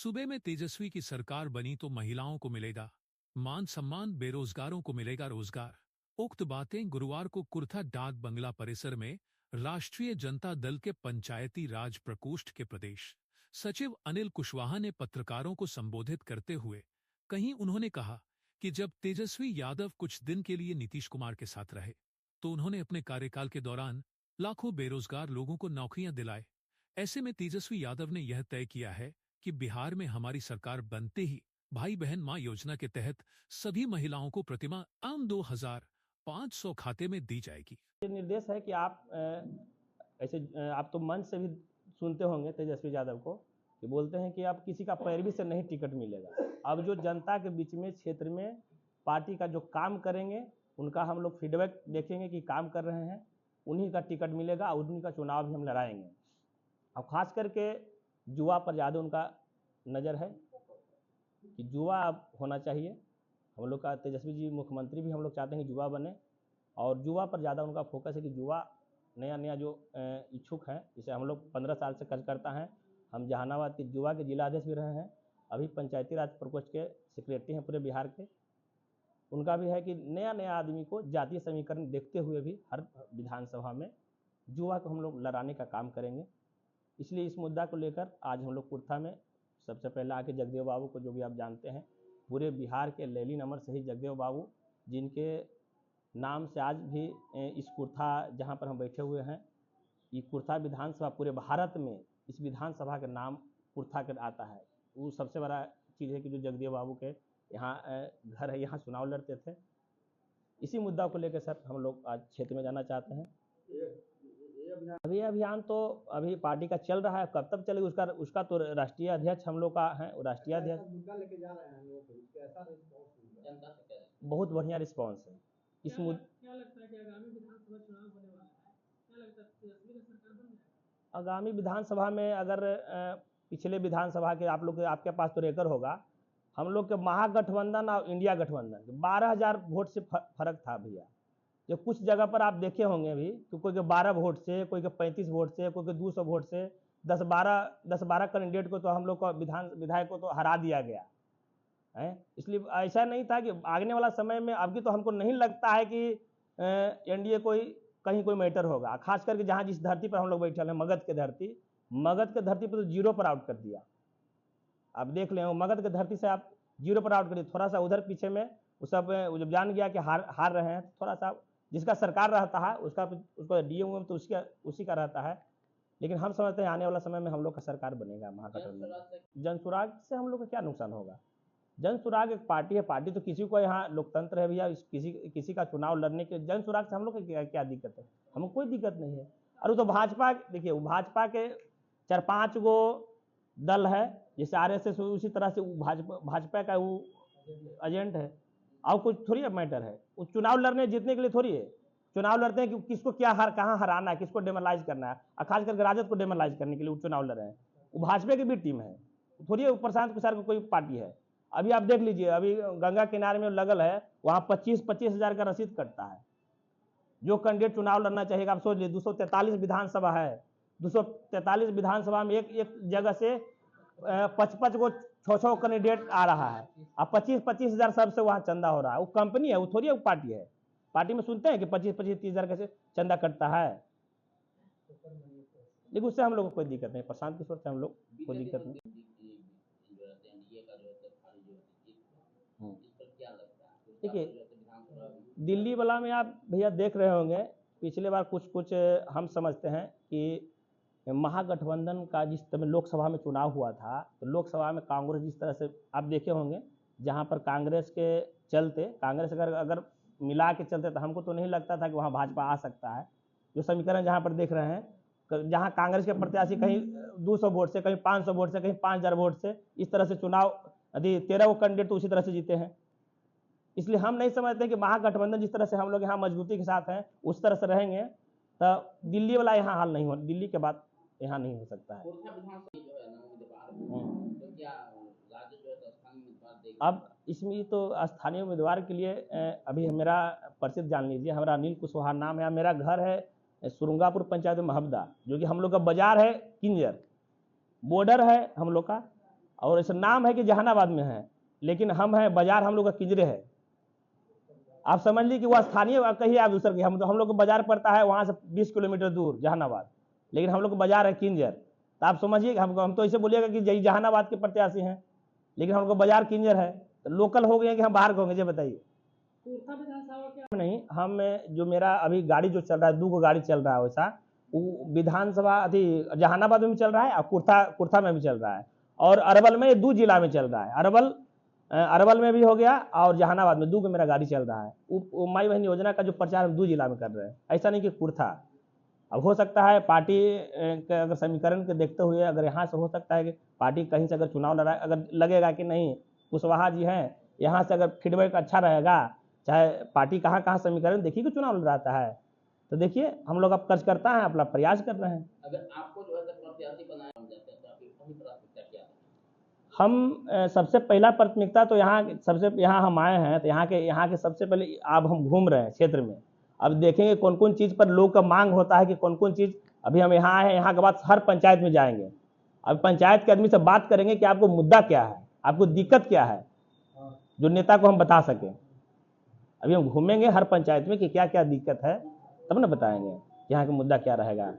सूबे में तेजस्वी की सरकार बनी तो महिलाओं को मिलेगा मान सम्मान, बेरोजगारों को मिलेगा रोजगार। उक्त बातें गुरुवार को कुर्था डाक बंगला परिसर में राष्ट्रीय जनता दल के पंचायती राज प्रकोष्ठ के प्रदेश सचिव अनिल कुशवाहा ने पत्रकारों को संबोधित करते हुए कहीं। उन्होंने कहा कि जब तेजस्वी यादव कुछ दिन के लिए नीतीश कुमार के साथ रहे तो उन्होंने अपने कार्यकाल के दौरान लाखों बेरोजगार लोगों को नौकरियां दिलाए। ऐसे में तेजस्वी यादव ने यह तय किया है कि बिहार में हमारी सरकार बनते ही भाई बहन मां योजना के तहत सभी महिलाओं को प्रतिमाह आम 2500 खाते में दी जाएगी। ये निर्देश है कि आप आप तो मंच से भी सुनते होंगे तेजस्वी यादव को कि बोलते हैं कि अब किसी का पैरवी से नहीं टिकट मिलेगा। अब जो जनता के बीच में क्षेत्र में पार्टी का जो काम करेंगे उनका हम लोग फीडबैक देखेंगे कि काम कर रहे हैं, उन्हीं का टिकट मिलेगा, उन्हीं का चुनाव भी हम लड़ाएंगे। अब खास करके युवा पर ज़्यादा उनका नज़र है कि युवा अब होना चाहिए। हम लोग का तेजस्वी जी मुख्यमंत्री भी हम लोग चाहते हैं कि युवा बने और युवा पर ज़्यादा उनका फोकस है कि युवा नया जो इच्छुक हैं। इसे हम लोग 15 साल से कार्यकर्ता हैं। हम जहानाबाद के युवा के जिलाध्यक्ष भी रहे हैं, अभी पंचायती राज प्रकोष्ठ के सेक्रेटरी हैं पूरे बिहार के। उनका भी है कि नया आदमी को जातीय समीकरण देखते हुए भी हर विधानसभा में युवा को हम लोग लड़ाने का काम करेंगे। इसलिए इस मुद्दा को लेकर आज हम लोग कुर्था में सबसे पहले आके जगदेव बाबू को, जो भी आप जानते हैं पूरे बिहार के लैली नंबर से ही जगदेव बाबू, जिनके नाम से आज भी इस कुर्था जहां पर हम बैठे हुए हैं, ये कुर्था विधानसभा पूरे भारत में इस विधानसभा का नाम कुर्था के आता है। वो सबसे बड़ा चीज़ है कि जो जगदेव बाबू के यहाँ घर है, यहाँ चुनाव लड़ते थे। इसी मुद्दा को लेकर सर हम लोग आज क्षेत्र में जाना चाहते हैं। अभी अभियान तो अभी पार्टी का चल रहा है, कब तक चलेगा उसका तो राष्ट्रीय अध्यक्ष हम लोग का है। राष्ट्रीय अध्यक्ष मुद्दा लेके जा रहे हैं हम लोग, बहुत बढ़िया रिस्पॉन्स है इस मुद्दे। क्या लगता है कि आगामी विधानसभा चुनाव होने वाला है, क्या लगता है तेजस्वी का सरकार बन जाएगा आगामी विधानसभा में? अगर पिछले विधानसभा के आपके पास तो रेकर होगा, हम लोग के महागठबंधन और इंडिया गठबंधन 12,000 वोट से फर्क था भैया। जो कुछ जगह पर आप देखे होंगे भी कि कोई के 12 वोट से, कोई के 35 वोट से, कोई के 200 वोट से 10-12 कैंडिडेट को तो हम लोग का विधायक को तो हरा दिया गया है। इसलिए ऐसा नहीं था कि आगने वाला समय में अब की तो हमको नहीं लगता है कि एनडीए कोई मैटर होगा। खास करके जहाँ जिस धरती पर हम लोग बैठे हैं, मगध के धरती पर तो 0 पर आउट कर दिया। आप देख लें, मगध के धरती से आप 0 पर आउट कर दिया। थोड़ा सा उधर पीछे में वो सब जब जान गया कि हार रहे हैं, थोड़ा सा जिसका सरकार रहता है उसका डीएम तो उसी का रहता है। लेकिन हम समझते हैं आने वाला समय में हम लोग का सरकार बनेगा महागठबंधन। जनसुराग से हम लोग का क्या नुकसान होगा? जनसुराग एक पार्टी है, पार्टी तो किसी को, यहाँ लोकतंत्र है भैया, किसी का चुनाव लड़ने के जनसुराग से हम लोग को क्या दिक्कत है? हमको कोई दिक्कत नहीं है। और वो तो भाजपा, देखिए वो भाजपा के 4-5 गो दल है, जैसे आरएसएस, उसी तरह से भाजपा का वो एजेंट है। और कुछ थोड़ी मैटर है, वो चुनाव लड़ने जीतने के लिए थोड़ी है। चुनाव लड़ते हैं कि किसको कहाँ हराना है, किसको डेमोलाइज करना है, और खास करके राजद को डेमोलाइज करने के लिए वो चुनाव लड़ रहे हैं। वो भाजपा की भी टीम है, थोड़ी प्रशांत किशोर को कोई पार्टी है। अभी आप देख लीजिए, अभी गंगा किनारे में लगल है, वहाँ 25-25 हज़ार का रसीद कटता है। जो कैंडिडेट चुनाव लड़ना चाहेगा, आप सोच लीजिए 243 विधानसभा है, 243 विधानसभा में एक जगह से 55 को 6 कैंडिडेट आ रहा है, अब 25-25 हज़ार सबसे वहाँ चंदा हो रहा है। वो कंपनी है, वो थोड़ी एक पार्टी है। पार्टी में सुनते हैं कि 25-25-30 हज़ार कैसे चंदा कटता है, लेकिन उससे हम लोग को कोई दिक्कत नहीं। प्रशांत किशोर से हम लोग कोई दिक्कत नहीं। देखिए दिल्ली वाला में आप भैया देख रहे होंगे, पिछले बार कुछ हम समझते हैं कि महागठबंधन का जिस तरह लोकसभा में चुनाव हुआ था, तो लोकसभा में कांग्रेस जिस तरह से आप देखे होंगे, जहां पर कांग्रेस के चलते, कांग्रेस अगर मिला के चलते तो हमको तो नहीं लगता था कि वहां भाजपा आ सकता है। जो समीकरण जहां पर देख रहे हैं, जहां कांग्रेस के प्रत्याशी कहीं 200 वोट से, कहीं 500 वोट से, कहीं 5,000 वोट से, इस तरह से चुनाव, यदि 13 कैंडिडेट तो उसी तरह से जीते हैं। इसलिए हम नहीं समझते कि महागठबंधन जिस तरह से हम लोग यहाँ मजबूती के साथ हैं, उस तरह से रहेंगे तो दिल्ली वाला यहाँ हाल नहीं हो, दिल्ली के बाद यहाँ नहीं हो सकता है। अब इसमें तो स्थानीय उम्मीदवार के लिए अभी मेरा परिचित जान लीजिए, हमारा अनिल कुशवाहा नाम है। मेरा घर है सुरंगापुर पंचायत महबदा, जो कि हम लोग का बाजार है किंजर, बॉर्डर है हम लोग का। और ऐसा नाम है कि जहानाबाद में है, लेकिन हम हैं बाजार हम लोग का किंजरे है। आप समझ लीजिए कि वह स्थानीय कहिए आप दूसर के, हम लोग को बाजार पड़ता है वहां से 20 किलोमीटर दूर जहानाबाद, लेकिन हम लोग को बाजार है किंजर। तो आप समझिए हम तो ऐसे बोलिएगा कि यही जहानाबाद के प्रत्याशी हैं, लेकिन हमको बाजार किंजर है, तो लोकल हो गए कि हम बाहर के होंगे, ये बताइए। नहीं, हम जो मेरा अभी गाड़ी जो चल रहा है, 2 गाड़ी चल रहा है वैसा, वो विधानसभा अभी जहानाबाद में भी चल रहा है और कुर्था में भी चल रहा है, और अरवल में 2 जिला में चल रहा है। अरवल में भी हो गया और जहानाबाद में 2 में मेरा गाड़ी चल रहा है। वो माई बहन योजना का जो प्रचार हम 2 जिला में कर रहे हैं, ऐसा नहीं कि कुर्था। अब हो सकता है पार्टी के अगर समीकरण के देखते हुए अगर यहाँ से हो सकता है कि पार्टी कहीं से अगर चुनाव लड़ा, अगर लगेगा कि नहीं कुशवाहा जी हैं, यहाँ से अगर फीडबैक अच्छा रहेगा, चाहे पार्टी कहाँ कहाँ समीकरण देखिए कि चुनाव लड़ाता है, तो देखिए हम लोग अब करता है, अपना प्रयास कर रहे हैं। अगर आपको जो है प्रत्याशी बनाया जाता है तो आपकी पहली प्राथमिकता क्या है? हम सबसे पहला प्राथमिकता तो यहाँ हम आए हैं, तो यहाँ के सबसे पहले अब हम घूम रहे हैं क्षेत्र में। अब देखेंगे कौन कौन चीज़ पर लोग का मांग होता है कि कौन कौन चीज़। अभी हम यहाँ आए हैं, यहाँ के बाद हर पंचायत में जाएंगे। अब पंचायत के आदमी से बात करेंगे कि आपको मुद्दा क्या है, आपको दिक्कत क्या है, जो नेता को हम बता सकें। अभी हम घूमेंगे हर पंचायत में कि क्या क्या दिक्कत है, तब ना बताएंगे यहाँ का मुद्दा क्या रहेगा।